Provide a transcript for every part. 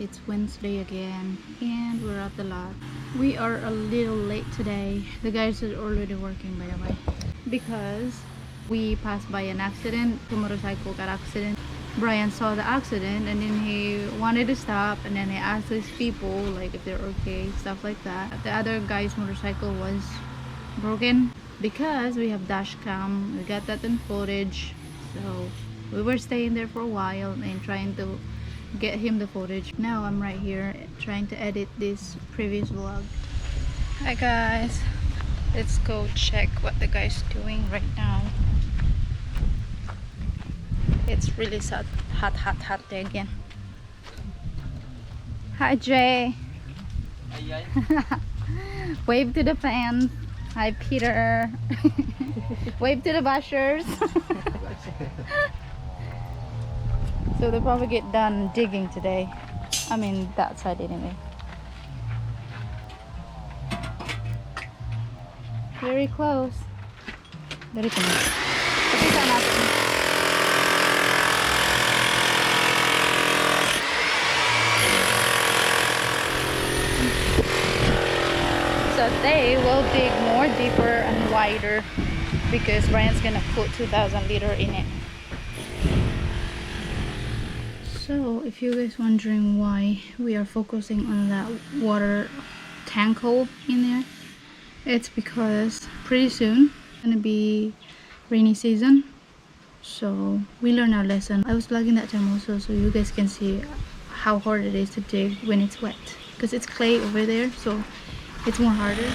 It's Wednesday again and we're at the lot. We are a little late today. The guys are already working, by the way, because we passed by an accident. The motorcycle got accident. Brian saw the accident and then he wanted to stop, and then he asked his people like if they're okay, stuff like that. The other guy's motorcycle was broken. Because we have dash cam, we got that in footage, so we were staying there for a while and trying to get him the footage. Now I'm right here trying to edit this previous vlog. Hi guys, let's go check what the guy's doing right now. It's really sad. Hot day again. Hi Jay. Wave to the fans. Hi Peter. Wave to the bashers. So they'll probably get done digging today. I mean that side anyway. Very close. Very close. Pakita natin. So they will dig more deeper and wider because Brian's gonna put 2,000 liter in it. So if you guys wondering why we are focusing on that water tank hole in there, it's because pretty soon it's gonna be rainy season. So we learned our lesson. I was vlogging that time also so you guys can see how hard it is to dig when it's wet, because it's clay over there, so it's more harder.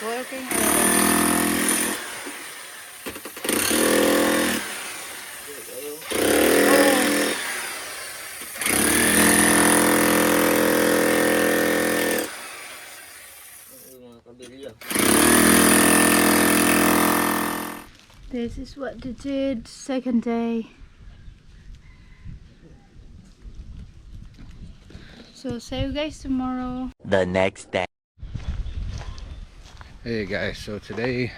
Working This is what they did second day. So see you guys tomorrow. The next day. Hey guys, so today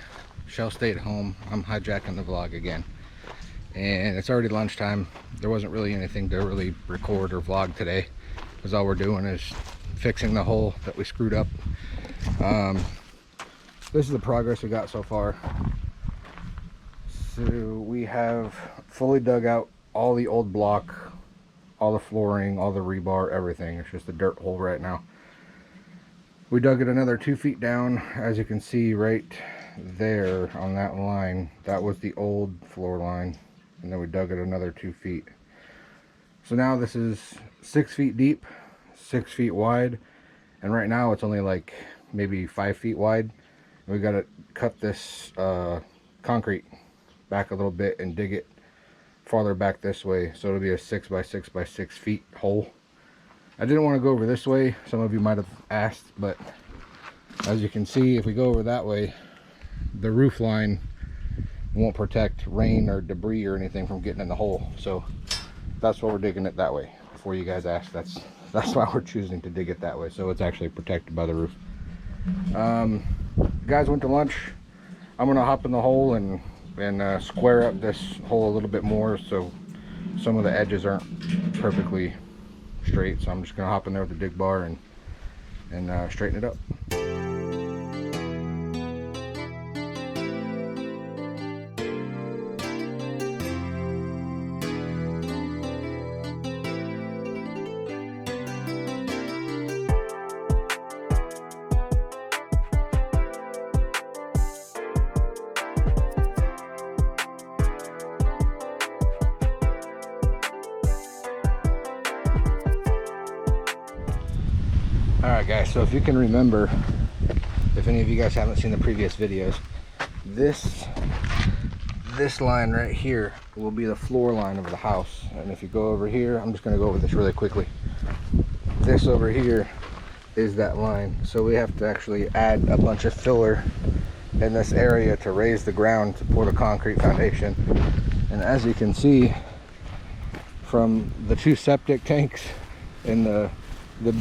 Shell stayed home. I'm hijacking the vlog again, and it's already lunchtime. There wasn't really anything to really record or vlog today, because all we're doing is fixing the hole that we screwed up. This is the progress we got so far. So we have fully dug out all the old block, all the flooring, all the rebar, everything. It's just a dirt hole right now. We dug it another 2 feet down. As you can see right there on that line, that was the old floor line, and then we dug it another 2 feet. So now this is 6 feet deep, 6 feet wide, and right now it's only like maybe 5 feet wide. And we got to cut this concrete back a little bit and dig it farther back this way, so it'll be a 6 by 6 by 6 feet hole. I didn't want to go over this way, some of you might have asked, but as you can see, if we go over that way, the roof line won't protect rain or debris or anything from getting in the hole. So that's why we're digging it that way. Before you guys ask, that's why we're choosing to dig it that way, so it's actually protected by the roof. Guys went to lunch. I'm gonna hop in the hole and square up this hole a little bit more so some of the edges aren't perfectly straight. So I'm just gonna hop in there with the dig bar and straighten it up. Alright guys, so if you can remember, if any of you guys haven't seen the previous videos, this line right here will be the floor line of the house. And if you go over here, I'm just going to go over this really quickly. This over here is that line. So we have to actually add a bunch of filler in this area to raise the ground to pour the concrete foundation. And as you can see from the 2 septic tanks and the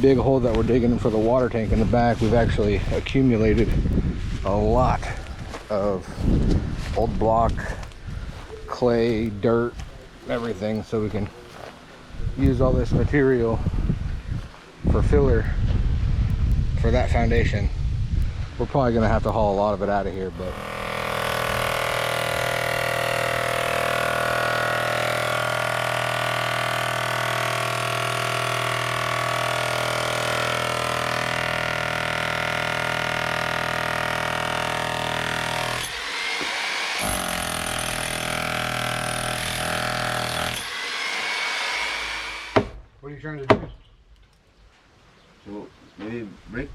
big hole that we're digging for the water tank in the back, we've actually accumulated a lot of old block, clay, dirt, everything, so we can use all this material for filler for that foundation. We're probably going to have to haul a lot of it out of here, but what are you trying to do? So maybe break.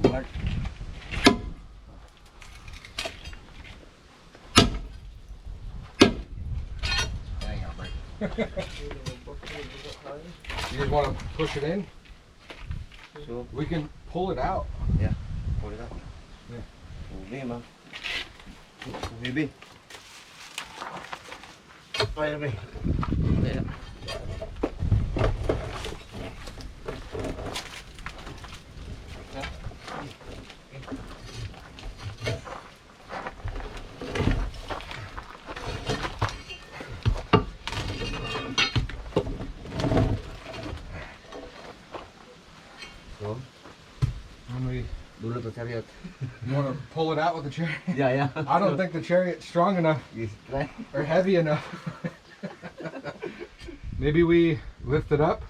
What? Hang on, break. You just want to push it in? So We can pull it out. yeah, hold it up. Yeah. Okay, ma'am. Maybe. Wait a minute. Yeah. So, dulu the chariot. You want to pull it out with the chariot? Yeah, yeah. I don't think the chariot's strong enough Yes, try. or heavy enough. Maybe we lift it up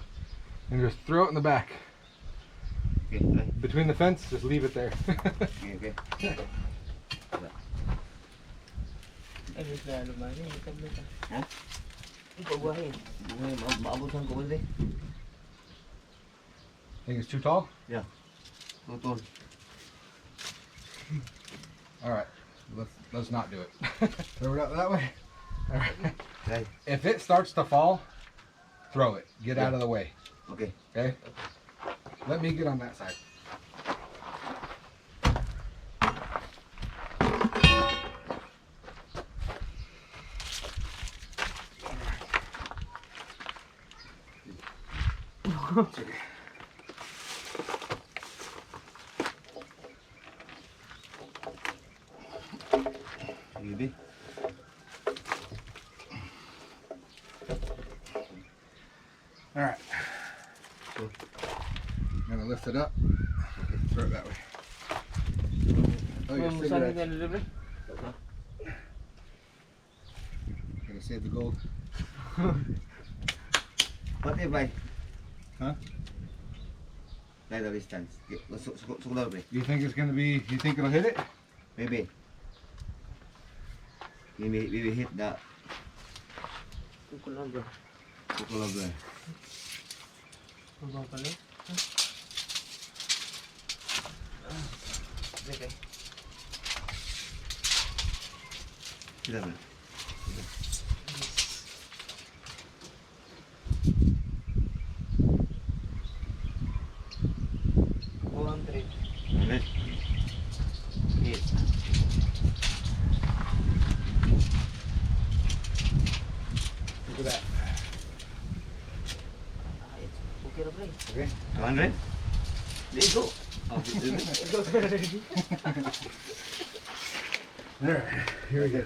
and just throw it in the back. Okay, try. Between the fence, just leave it there. Okay, okay. Hah? Ikaw buhayin. Buhayin, maabutan ko ulit. Think it's too tall? Yeah. Tutol. All right, let's not do it. Throw it out that way. All right. Try. If it starts to fall, throw it. Get out of the way. Okay. Okay. Let me get on that side. Maybe. All right. So, I'm gonna lift it up. Throw it that way. Oh, your cigarette. Gotta save the gold. what if I? Huh? Like the distance. Sukular, bro. You think it's gonna be? You think it'll hit it? Maybe. Maybe hit the. Sukular, bro. Okay. Kita bro. Okay. Hit. Look at that. Okay, bro. Okay. 200. Let's go. All right. Here we go.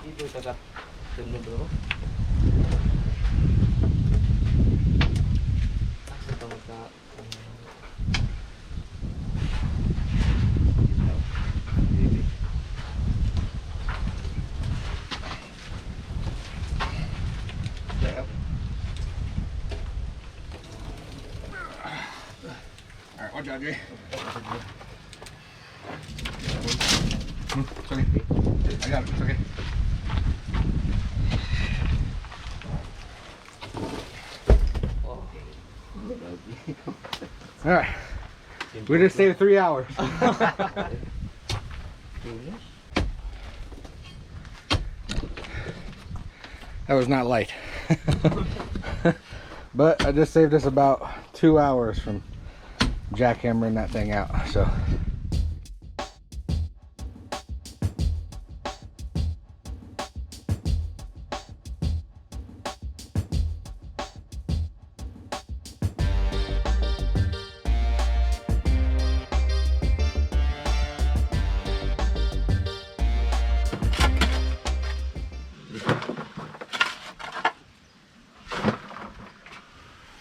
Itu kakak. Tunggu dulu. All right. Watch out, Jay. It's okay. I got it. It's okay. All right. We just saved 3 hours. That was not light. But I just saved us about 2 hours from jackhammering that thing out. So.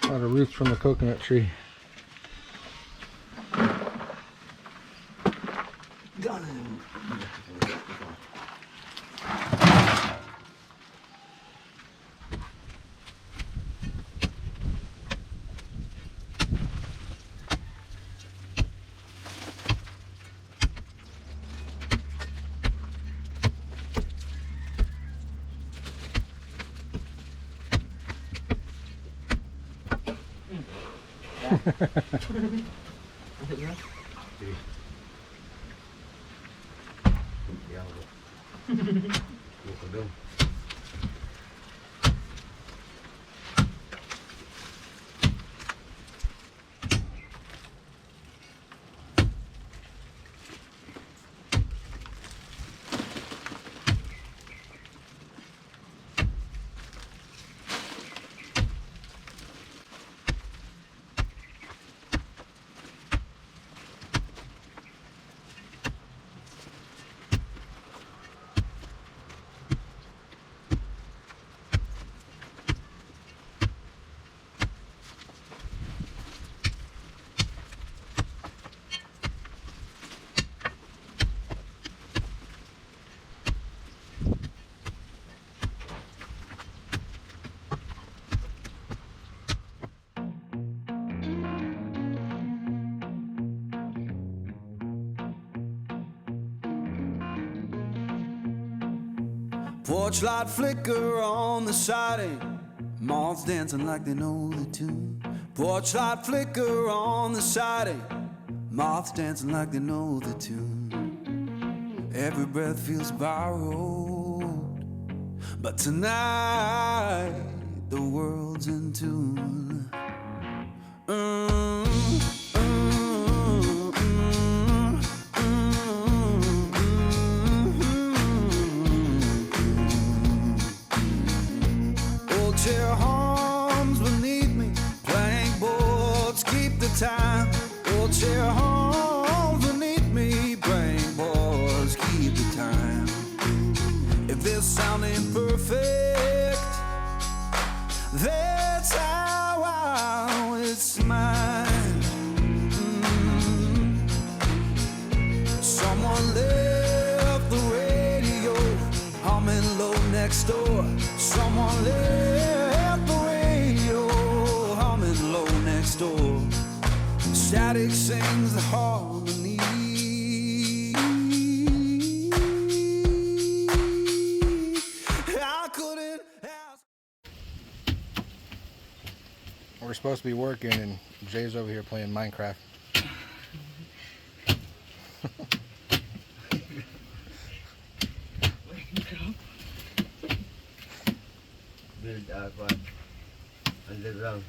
A lot of roots from the coconut tree. Porch light flicker on the siding, moths dancing like they know the tune. Porch light flicker on the siding, moths dancing like they know the tune. Every breath feels borrowed, but tonight the world's in tune. Chair hums beneath me, plank boards keep the time. Old chair hums beneath me, plank boards keep the time. If this sound ain't perfect, that's how it's mine. Someone left the radio humming low next door. Someone left the radio humming low next door. Static sings the harmony. I couldn't ask. We're supposed to be working and Jay's over here playing Minecraft. Build underground.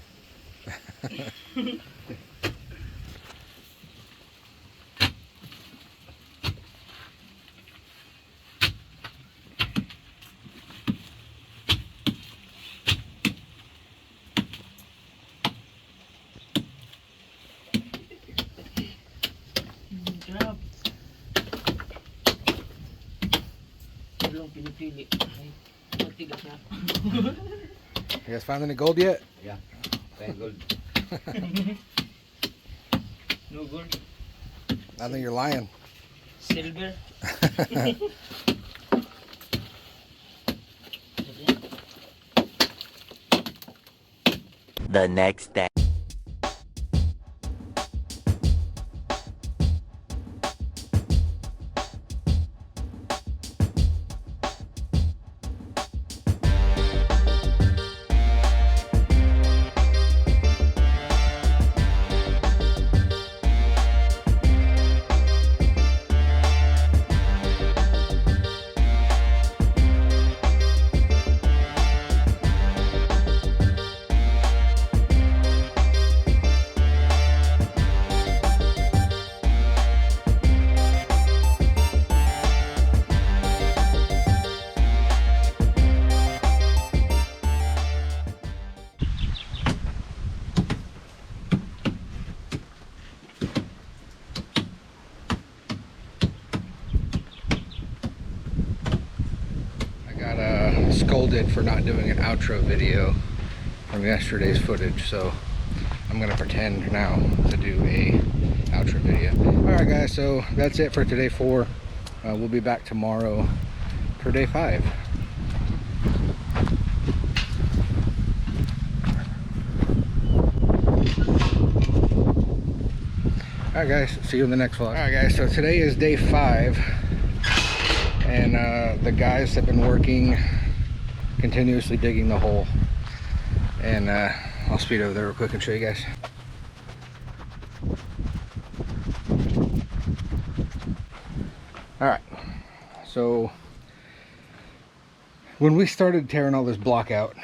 Pinipili. Ay, matigas na. You guys found any gold yet? Yeah, thank gold. No gold. I think you're lying. Silver. The next day. scolded for not doing an outro video from yesterday's footage, so I'm gonna pretend now to do a outro video. All right, guys, so that's it for today 4. We'll be back tomorrow for day 5. Alright guys, see you in the next vlog. Alright guys, so today is day 5, and the guys have been working, continuously digging the hole, and I'll speed over there real quick and show you guys. Alright, so when we started tearing all this block out,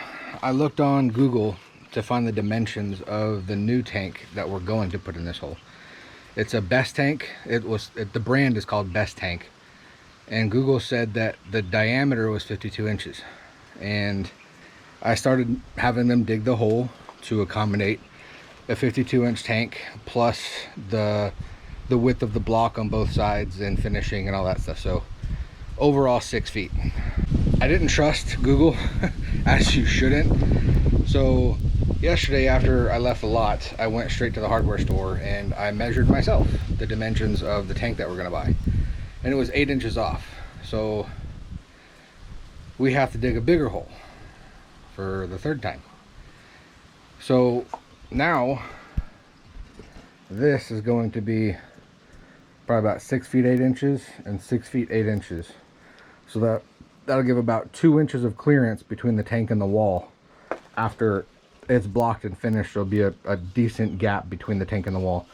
I looked on Google to find the dimensions of the new tank that we're going to put in this hole. It's a Best tank. The brand is called Best tank, and Google said that the diameter was 52 inches, and I started having them dig the hole to accommodate a 52-inch tank plus the width of the block on both sides and finishing and all that stuff. So overall 6 feet. I didn't trust Google as you shouldn't. So yesterday after I left the lot, I went straight to the hardware store and I measured myself the dimensions of the tank that we're gonna buy, and it was 8 inches off. So we have to dig a bigger hole for the 3rd time. So now this is going to be probably about 6 feet 8 inches and 6 feet 8 inches. So that'll give about 2 inches of clearance between the tank and the wall. After it's blocked and finished, there'll be a decent gap between the tank and the wall.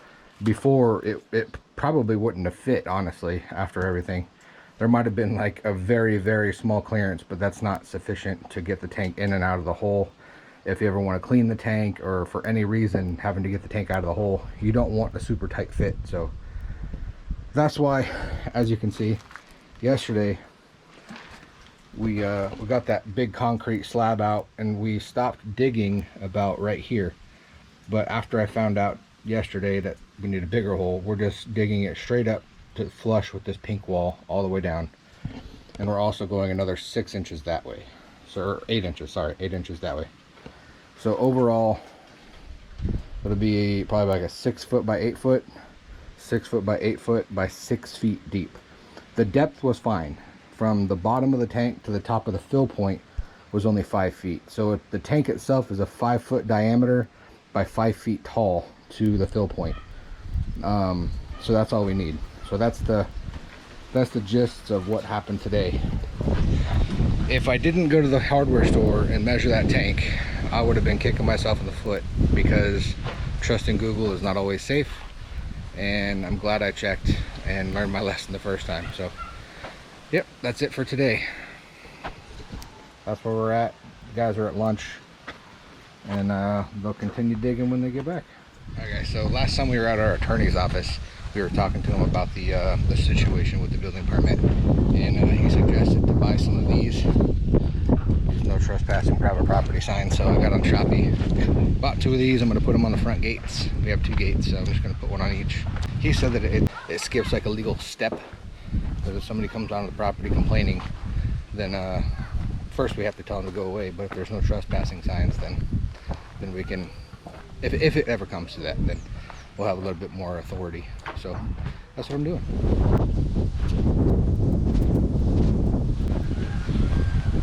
Before, it probably wouldn't have fit, honestly, after everything. There might have been like a very, very small clearance, but that's not sufficient to get the tank in and out of the hole. If you ever want to clean the tank, or for any reason having to get the tank out of the hole, you don't want a super tight fit. So that's why, as you can see, yesterday we got that big concrete slab out and we stopped digging about right here. But after I found out yesterday that we need a bigger hole, we're just digging it straight up to flush with this pink wall all the way down. And we're also going another 6 inches that way. So 8 inches, sorry, 8 inches that way. So overall it'll be probably like a 6 foot by 8 foot, 6 foot by 8 foot by 6 feet deep. The depth was fine. From the bottom of the tank to the top of the fill point was only 5 feet. So if the tank itself is a 5 foot diameter by 5 feet tall to the fill point. So that's all we need. So that's the gist of what happened today. If I didn't go to the hardware store and measure that tank, I would have been kicking myself in the foot, because trusting Google is not always safe. And I'm glad I checked and learned my lesson the first time. So yep, that's it for today. That's where we're at. The guys are at lunch, and they'll continue digging when they get back. Okay, so last time we were at our attorney's office, we were talking to him about the situation with the building permit, and he suggested to buy some of these no trespassing private property signs. So I got on Shopee, bought 2 of these. I'm going to put them on the front gates. We have 2 gates, so I'm just going to put one on each. He said that it skips like a legal step. But if somebody comes onto the property complaining, then first we have to tell them to go away. But if there's no trespassing signs, then we can, if it ever comes to that, then we'll have a little bit more authority. So that's what I'm doing.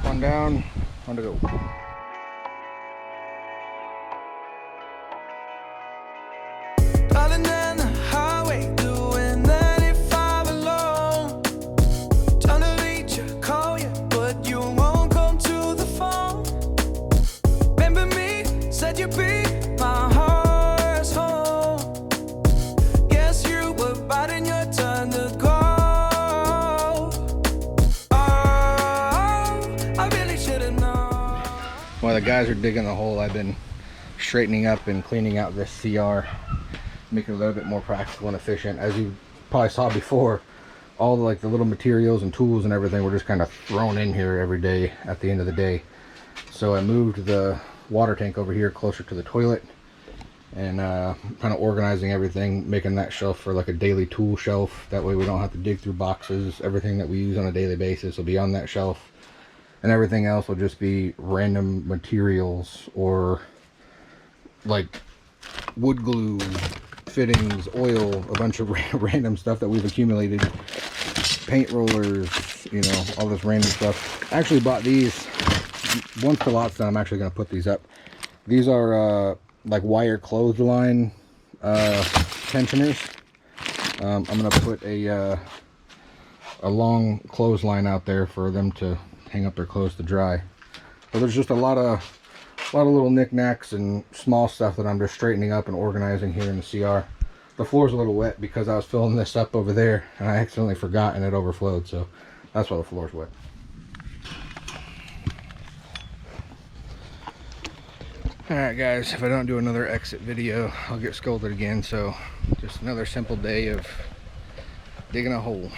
One down, on to go. Darling, down the highway, doing 95 alone. Trying to reach you, call you, but you won't come to the phone. Remember me, said you'd be my heart's home. Guess you were biding your turn to go. Oh, I really should've known. While the guys are digging the hole, I've been straightening up and cleaning out this CR, make it a little bit more practical and efficient. As you probably saw before, all the little materials and tools and everything were just kind of thrown in here every day at the end of the day. So I moved the water tank over here closer to the toilet, and kind of organizing everything, making that shelf for like a daily tool shelf. That way we don't have to dig through boxes. Everything that we use on a daily basis will be on that shelf. and everything else will just be random materials or like wood glue, fittings, oil, a bunch of random stuff that we've accumulated, paint rollers, you know, all this random stuff. I actually bought these. Once the lot's done, I'm actually going to put these up. These are like wire clothesline tensioners. I'm going to put a long clothesline out there for them to hang up their clothes to dry. So there's just a lot of little knickknacks and small stuff that I'm just straightening up and organizing here in the CR. The floor's a little wet because I was filling this up over there and I accidentally forgot and it overflowed, so that's why the floor's wet. Alright guys, if I don't do another exit video, I'll get scolded again, so just another simple day of digging a hole.